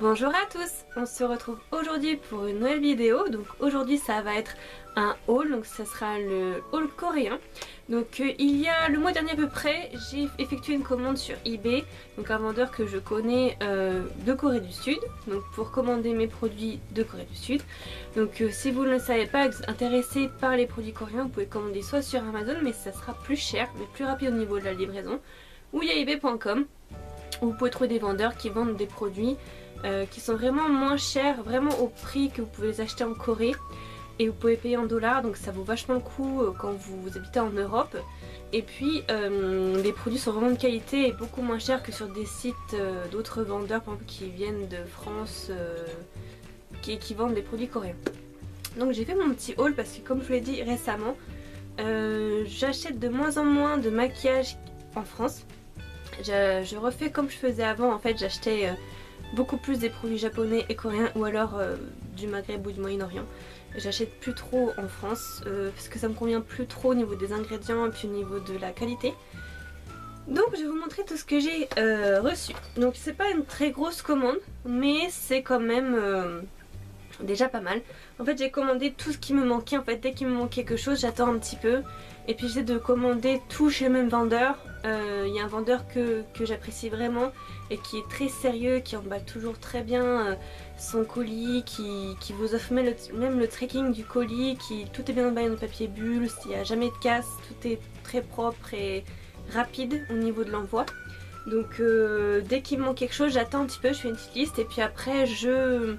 Bonjour à tous, on se retrouve aujourd'hui pour une nouvelle vidéo. Donc aujourd'hui ça va être un haul, donc ça sera le haul coréen. Donc il y a le mois dernier à peu près, j'ai effectué une commande sur eBay, donc un vendeur que je connais de Corée du Sud, donc pour commander mes produits de Corée du Sud. Donc si vous ne le savez pas, intéressé par les produits coréens, vous pouvez commander soit sur Amazon, mais ça sera plus cher, mais plus rapide au niveau de la livraison, ou il y a ebay.com où vous pouvez trouver des vendeurs qui vendent des produits qui sont vraiment moins chers, vraiment au prix que vous pouvez les acheter en Corée, et vous pouvez payer en dollars, donc ça vaut vachement le coup quand vous habitez en Europe. Et puis les produits sont vraiment de qualité et beaucoup moins chers que sur des sites d'autres vendeurs par exemple, qui viennent de France, qui vendent des produits coréens. Donc j'ai fait mon petit haul parce que, comme je vous l'ai dit récemment, j'achète de moins en moins de maquillage en France. Je refais comme je faisais avant, en fait j'achetais beaucoup plus des produits japonais et coréens, ou alors du Maghreb ou du Moyen-Orient. J'achète plus trop en France parce que ça me convient plus trop au niveau des ingrédients et puis au niveau de la qualité. Donc je vais vous montrer tout ce que j'ai reçu. Donc c'est pas une très grosse commande, mais c'est quand même déjà pas mal. En fait j'ai commandé tout ce qui me manquait. En fait dès qu'il me manquait quelque chose, j'attends un petit peu et puis j'essaie de commander tout chez le même vendeur. Il y a un vendeur que j'apprécie vraiment et qui est très sérieux, qui emballe toujours très bien son colis, qui vous offre même le tracking du colis, tout est bien emballé dans le papier bulle, il n'y a jamais de casse, tout est très propre et rapide au niveau de l'envoi. Donc dès qu'il me manque quelque chose, j'attends un petit peu, je fais une petite liste et puis après je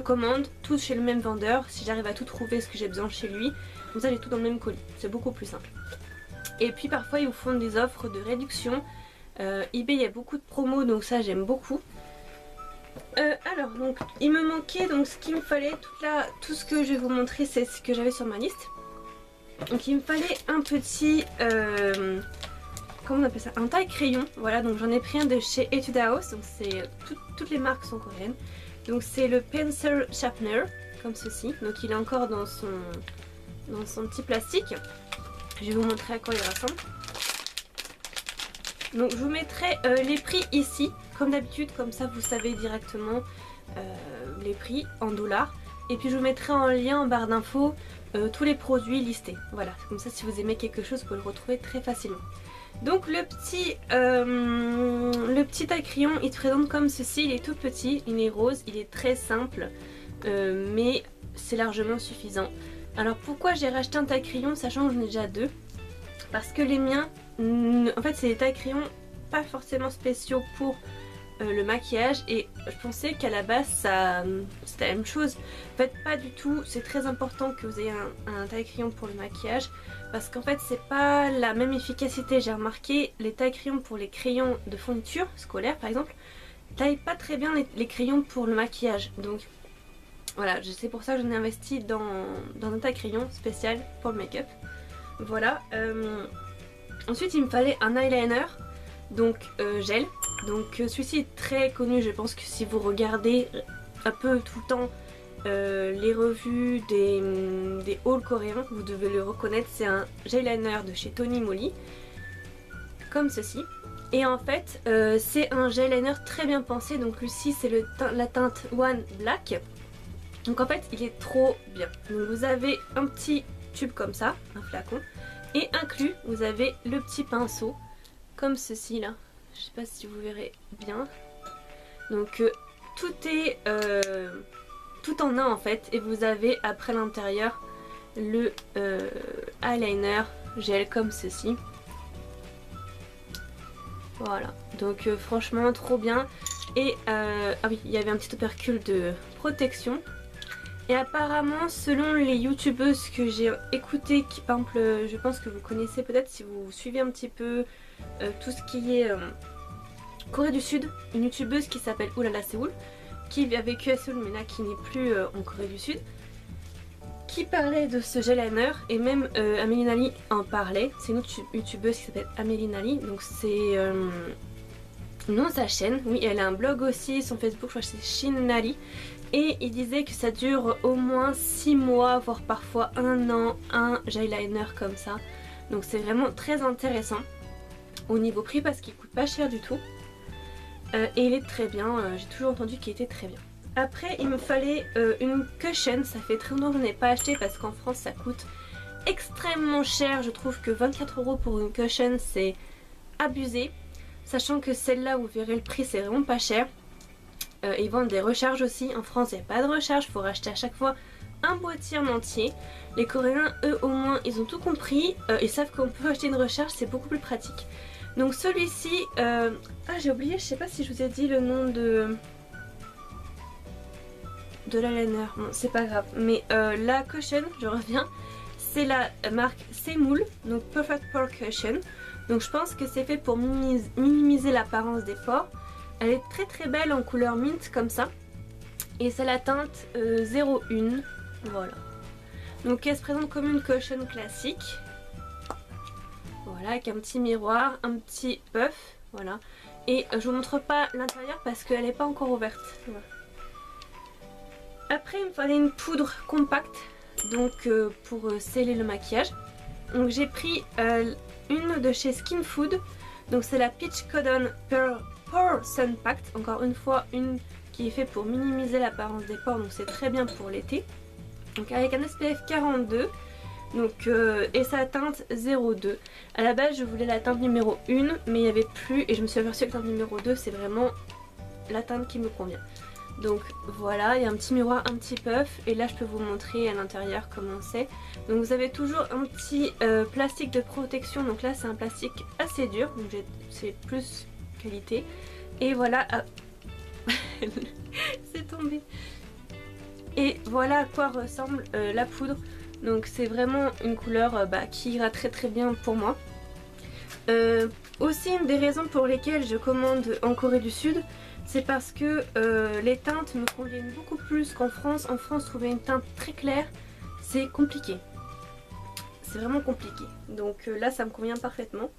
commande tout chez le même vendeur si j'arrive à tout trouver ce que j'ai besoin chez lui. Comme ça j'ai tout dans le même colis, c'est beaucoup plus simple. Et puis parfois ils vous font des offres de réduction. eBay il y a beaucoup de promos, donc ça j'aime beaucoup. Alors donc il me manquait donc ce qu'il me fallait, tout ce que je vais vous montrer c'est ce que j'avais sur ma liste. Donc il me fallait un petit, comment on appelle ça, un taille crayon. Voilà, donc j'en ai pris un de chez Etude House, donc c'est toutes les marques sont coréennes. Donc c'est le Pencil Sharpener, comme ceci. Donc il est encore dans son petit plastique. Je vais vous montrer à quoi il ressemble. Donc je vous mettrai les prix ici, comme d'habitude, comme ça vous savez directement les prix en dollars. Et puis je vous mettrai en lien en barre d'infos tous les produits listés. Voilà, comme ça si vous aimez quelque chose, vous pouvez le retrouver très facilement. Donc le petit taille crayon, il se présente comme ceci, il est tout petit, il est rose, il est très simple, mais c'est largement suffisant. Alors pourquoi j'ai racheté un taille crayon sachant que j'en ai déjà deux? Parce que les miens, en fait c'est des taille crayons pas forcément spéciaux pour le maquillage, et je pensais qu'à la base c'était la même chose. En fait pas du tout, c'est très important que vous ayez un taille crayon pour le maquillage parce qu'en fait c'est pas la même efficacité. J'ai remarqué les taille crayons pour les crayons de fourniture scolaire par exemple taillent pas très bien les crayons pour le maquillage, donc voilà, c'est pour ça que j'en ai investi dans un taille crayon spécial pour le make-up. Voilà, ensuite il me fallait un eyeliner, donc gel. Donc celui-ci est très connu, je pense que si vous regardez un peu tout le temps les revues des hauls coréens, vous devez le reconnaître, c'est un gel liner de chez Tony Moly, comme ceci. Et en fait c'est un gel liner très bien pensé, donc celui-ci c'est la teinte One Black. Donc en fait il est trop bien. Donc vous avez un petit tube comme ça, un flacon, et inclus vous avez le petit pinceau comme ceci là. Je sais pas si vous verrez bien. Donc tout est tout en un en fait, et vous avez après l'intérieur le eyeliner gel comme ceci. Voilà, donc franchement trop bien. Et ah oui, il y avait un petit opercule de protection. Et apparemment selon les youtubeuses que j'ai écoutées, qui par exemple je pense que vous connaissez peut-être si vous suivez un petit peu tout ce qui est Corée du Sud, une youtubeuse qui s'appelle Oulala Séoul, qui a vécu à Séoul mais là qui n'est plus en Corée du Sud, qui parlait de ce gel liner, et même Amélie Nali en parlait. C'est une autre youtubeuse qui s'appelle Amélie Nali, donc c'est non sa chaîne, oui elle a un blog aussi, son Facebook je crois que c'est Shin Nali. Et il disait que ça dure au moins 6 mois, voire parfois 1 an, un gel liner comme ça. Donc c'est vraiment très intéressant au niveau prix parce qu'il coûte pas cher du tout. et il est très bien, j'ai toujours entendu qu'il était très bien. Après il me fallait une cushion, ça fait très longtemps que je n'ai pas acheté parce qu'en France ça coûte extrêmement cher. Je trouve que 24 € pour une cushion c'est abusé, sachant que celle-là vous verrez le prix c'est vraiment pas cher. Ils vendent des recharges aussi, en France il n'y a pas de recharge, il faut racheter à chaque fois un boîtier en entier. Les Coréens eux au moins ils ont tout compris, ils savent qu'on peut acheter une recharge, c'est beaucoup plus pratique. Donc celui-ci, ah j'ai oublié, je sais pas si je vous ai dit le nom de l'eyeliner, bon c'est pas grave. Mais la cushion, je reviens, c'est la marque Semoule, donc Perfect Pore Cushion. Donc je pense que c'est fait pour minimiser l'apparence des pores. Elle est très très belle en couleur mint comme ça. Et c'est la teinte 01, voilà. Donc elle se présente comme une cushion classique. Voilà, avec un petit miroir, un petit puff, voilà. Et je vous montre pas l'intérieur parce qu'elle n'est pas encore ouverte. Voilà. Après il me fallait une poudre compacte, donc pour sceller le maquillage. Donc j'ai pris une de chez Skin Food, donc c'est la Peach Cotton Pore Sun Pact. Encore une fois une qui est faite pour minimiser l'apparence des pores, donc c'est très bien pour l'été. Donc avec un SPF 42. Donc, et sa teinte 02. À la base je voulais la teinte numéro 1 mais il n'y avait plus et je me suis aperçue que la teinte numéro 2 c'est vraiment la teinte qui me convient. Donc voilà, il y a un petit miroir, un petit puff et là je peux vous montrer à l'intérieur comment c'est. Donc vous avez toujours un petit plastique de protection, donc là c'est un plastique assez dur, donc c'est plus qualité. Et voilà, ah. C'est tombé. Et voilà à quoi ressemble la poudre. Donc c'est vraiment une couleur qui ira très très bien pour moi. Aussi une des raisons pour lesquelles je commande en Corée du Sud, c'est parce que les teintes me conviennent beaucoup plus qu'en France. En France, trouver une teinte très claire, c'est compliqué. C'est vraiment compliqué. Donc là ça me convient parfaitement.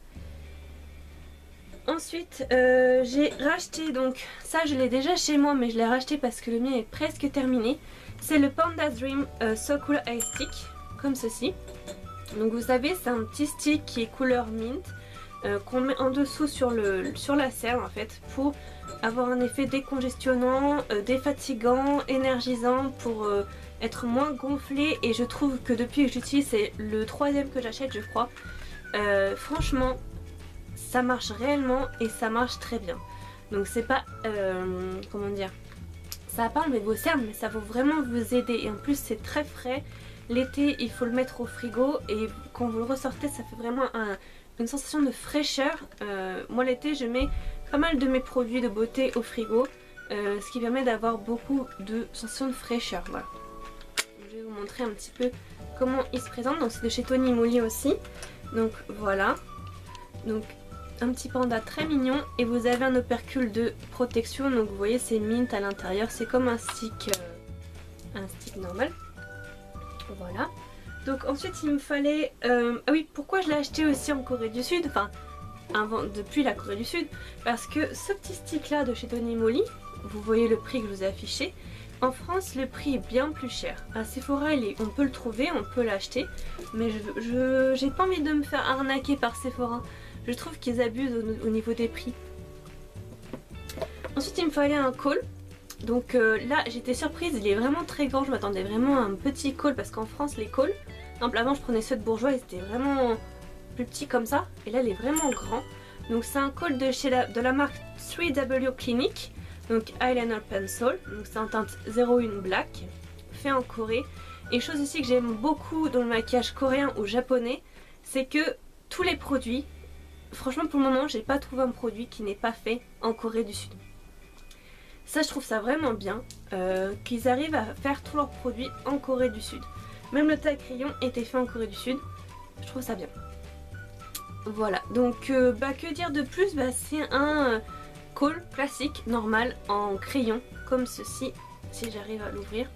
Ensuite j'ai racheté, donc ça je l'ai déjà chez moi mais je l'ai racheté parce que le mien est presque terminé. C'est le Panda Dream So Cool Eye Stick, comme ceci. Donc vous savez c'est un petit stick qui est couleur mint, qu'on met en dessous sur la cerne en fait, pour avoir un effet décongestionnant, défatigant, énergisant, pour être moins gonflé. Et je trouve que depuis que j'utilise, c'est le 3e que j'achète je crois, franchement ça marche réellement et ça marche très bien. Donc c'est pas, comment dire, ça va pas enlever vos cernes mais ça va vraiment vous aider. Et en plus c'est très frais, l'été il faut le mettre au frigo et quand vous le ressortez ça fait vraiment une sensation de fraîcheur. Moi l'été je mets pas mal de mes produits de beauté au frigo, ce qui permet d'avoir beaucoup de sensation de fraîcheur. Voilà. Je vais vous montrer un petit peu comment il se présente. Donc c'est de chez Tony Moly aussi. Donc voilà. Donc un petit panda très mignon et vous avez un opercule de protection, donc vous voyez c'est mint à l'intérieur, c'est comme un stick normal. Voilà. Donc ensuite il me fallait, ah oui, pourquoi je l'ai acheté aussi en Corée du Sud, enfin depuis la Corée du Sud, parce que ce petit stick là de chez Tony Moly, vous voyez le prix que je vous ai affiché, en France le prix est bien plus cher. À Sephora on peut le trouver, on peut l'acheter, mais j'ai pas envie de me faire arnaquer par Sephora. Je trouve qu'ils abusent au niveau des prix. Ensuite il me fallait un col. Donc là j'étais surprise, il est vraiment très grand. Je m'attendais vraiment à un petit col parce qu'en France les cols, avant je prenais ceux de Bourjois, ils étaient vraiment plus petits comme ça. Et là il est vraiment grand. Donc c'est un col de la marque 3W Clinic. Donc Eyeliner Pencil. Donc c'est en teinte 01 Black. Fait en Corée. Et chose aussi que j'aime beaucoup dans le maquillage coréen ou japonais, c'est que tous les produits, franchement pour le moment j'ai pas trouvé un produit qui n'est pas fait en Corée du Sud. Ça je trouve ça vraiment bien, qu'ils arrivent à faire tous leurs produits en Corée du Sud. Même le taille crayon était fait en Corée du Sud, je trouve ça bien. Voilà, donc que dire de plus, c'est un col classique normal en crayon comme ceci, si j'arrive à l'ouvrir.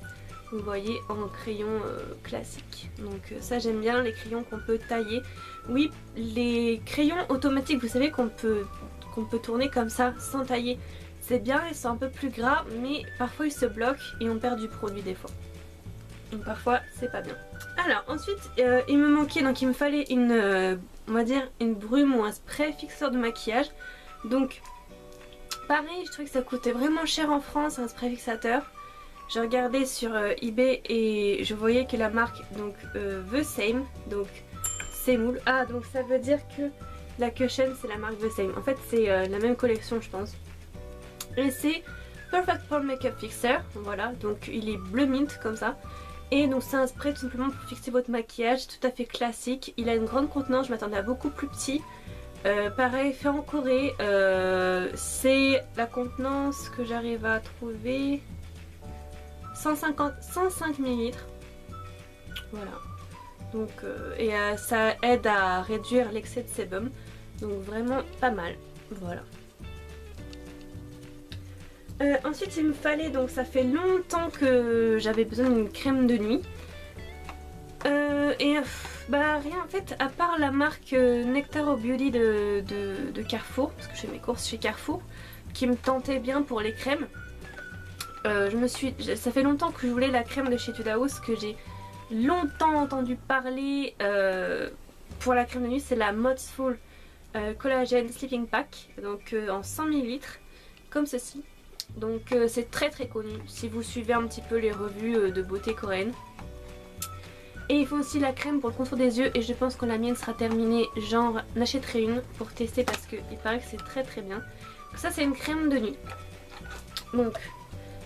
Vous voyez, en crayon classique. Donc ça j'aime bien, les crayons qu'on peut tailler. Oui, les crayons automatiques, vous savez qu'on peut tourner comme ça sans tailler. C'est bien, ils sont un peu plus gras, mais parfois ils se bloquent et on perd du produit des fois. Donc parfois c'est pas bien. Alors ensuite il me manquait, donc il me fallait on va dire une brume ou un spray fixeur de maquillage. Donc Pareil, je trouvais que ça coûtait vraiment cher en France un spray fixateur. J'ai regardé sur eBay et je voyais que la marque donc The Same, donc Semoule. Ah, donc ça veut dire que la cushion c'est la marque The Same. En fait c'est la même collection je pense. Et c'est Perfect Pore Makeup Fixer, voilà, donc il est bleu mint comme ça. Et donc c'est un spray tout simplement pour fixer votre maquillage, tout à fait classique. Il a une grande contenance, je m'attendais à beaucoup plus petit. Pareil, fait en Corée, c'est la contenance que j'arrive à trouver 105 ml. Voilà. Donc, ça aide à réduire l'excès de sébum. Donc vraiment pas mal. Voilà. Ensuite il me fallait, donc ça fait longtemps que j'avais besoin d'une crème de nuit. Bah rien en fait, à part la marque Nectar of Beauty de Carrefour, parce que je fais mes courses chez Carrefour, qui me tentait bien pour les crèmes. Ça fait longtemps que je voulais la crème de chez Etude House, que j'ai longtemps entendu parler pour la crème de nuit. C'est la Mods Full Collagen Sleeping Pack, donc en 100 ml, comme ceci. Donc c'est très très connu si vous suivez un petit peu les revues de beauté coréenne. Et il faut aussi la crème pour le contour des yeux, et je pense que la mienne sera terminée, genre j'achèterai une pour tester parce qu'il paraît que c'est très très bien. Donc ça c'est une crème de nuit. Donc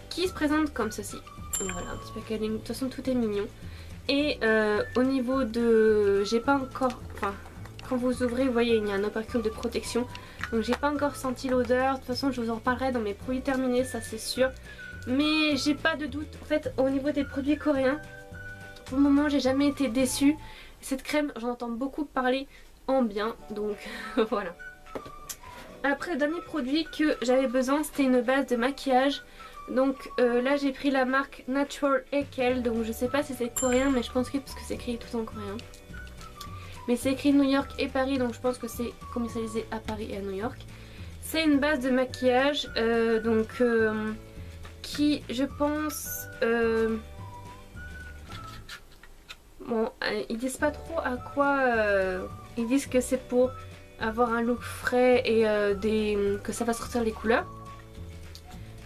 qui se présente comme ceci. Voilà, un petit packaging, de toute façon tout est mignon. Et au niveau de... j'ai pas encore... Enfin, quand vous ouvrez, vous voyez, il y a un opercule de protection. Donc j'ai pas encore senti l'odeur. De toute façon, je vous en reparlerai dans mes produits terminés, ça c'est sûr. Mais j'ai pas de doute. En fait, au niveau des produits coréens, pour le moment, j'ai jamais été déçue. Cette crème, j'en entends beaucoup parler en bien. Donc voilà. Après, le dernier produit que j'avais besoin, c'était une base de maquillage. Donc là j'ai pris la marque Natural Ekel, donc je sais pas si c'est coréen mais je pense que parce que c'est écrit tout en coréen. Mais c'est écrit New York et Paris, donc je pense que c'est commercialisé à Paris et à New York. C'est une base de maquillage qui je pense... bon, ils disent pas trop à quoi... ils disent que c'est pour avoir un look frais et que ça va sortir les couleurs.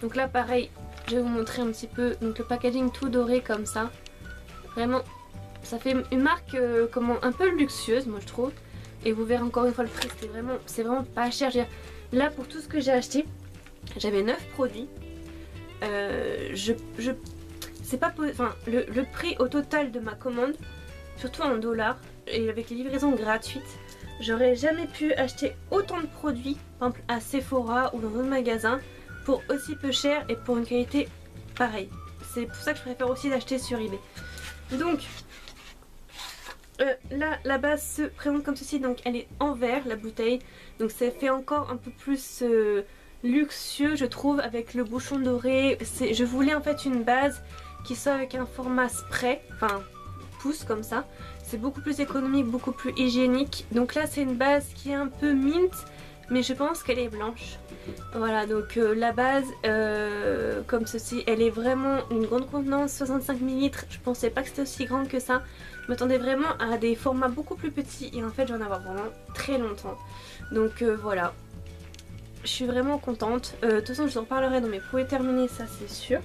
Donc là pareil, je vais vous montrer un petit peu donc le packaging tout doré comme ça. Vraiment, ça fait une marque un peu luxueuse moi je trouve. Et vous verrez encore une fois le prix, c'est vraiment pas cher. Je veux dire, là pour tout ce que j'ai acheté, j'avais 9 produits. C'est pas, enfin, le prix au total de ma commande, surtout en dollars et avec les livraisons gratuites, j'aurais jamais pu acheter autant de produits, par exemple à Sephora ou dans un magasin, pour aussi peu cher et pour une qualité pareille. C'est pour ça que je préfère aussi l'acheter sur eBay. Donc là la base se présente comme ceci, donc elle est en verre la bouteille, donc ça fait encore un peu plus luxueux je trouve avec le bouchon doré. Je voulais en fait une base qui soit avec un format spray, enfin pouce comme ça. C'est beaucoup plus économique, beaucoup plus hygiénique. Donc là c'est une base qui est un peu mint, mais je pense qu'elle est blanche. Voilà, donc la base comme ceci, elle est vraiment une grande contenance, 65 ml. Je pensais pas que c'était aussi grand que ça. Je m'attendais vraiment à des formats beaucoup plus petits et en fait je vais en avoir vraiment très longtemps. Donc voilà, je suis vraiment contente. De toute façon je vous en parlerai dans mes produits terminés, ça c'est sûr.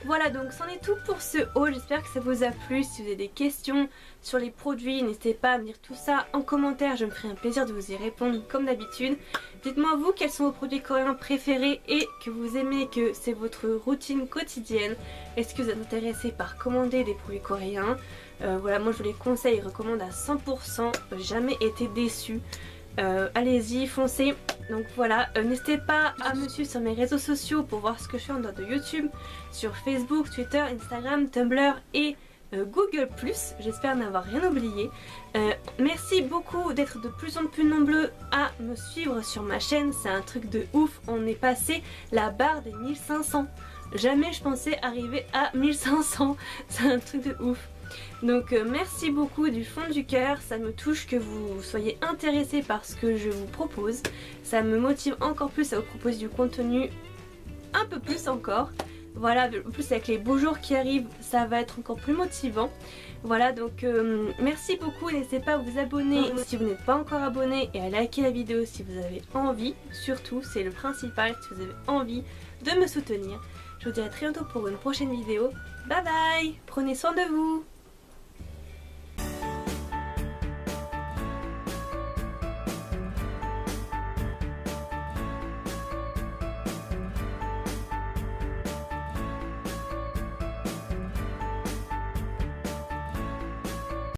Voilà, donc c'en est tout pour ce haul, j'espère que ça vous a plu. Si vous avez des questions sur les produits, n'hésitez pas à me dire tout ça en commentaire, je me ferai un plaisir de vous y répondre comme d'habitude. Dites-moi vous quels sont vos produits coréens préférés et que vous aimez, que c'est votre routine quotidienne. Est-ce que vous êtes intéressé par commander des produits coréens? Voilà, moi je vous les conseille, je recommande à 100%, j'ai jamais été déçue. Allez-y, foncez. Donc voilà, n'hésitez pas à me suivre sur mes réseaux sociaux pour voir ce que je fais en dehors de YouTube, sur Facebook, Twitter, Instagram, Tumblr et Google+. J'espère n'avoir rien oublié. Merci beaucoup d'être de plus en plus nombreux à me suivre sur ma chaîne, c'est un truc de ouf. On est passé la barre des 1500. Jamais je pensais arriver à 1500, c'est un truc de ouf. Donc merci beaucoup du fond du cœur, ça me touche que vous soyez intéressés par ce que je vous propose. Ça me motive encore plus à vous proposer du contenu un peu plus encore. Voilà, en plus avec les beaux jours qui arrivent, ça va être encore plus motivant. Voilà, donc merci beaucoup, n'hésitez pas à vous abonner si vous n'êtes pas encore abonné et à liker la vidéo si vous avez envie, surtout c'est le principal si vous avez envie de me soutenir. Je vous dis à très bientôt pour une prochaine vidéo, bye bye, prenez soin de vous.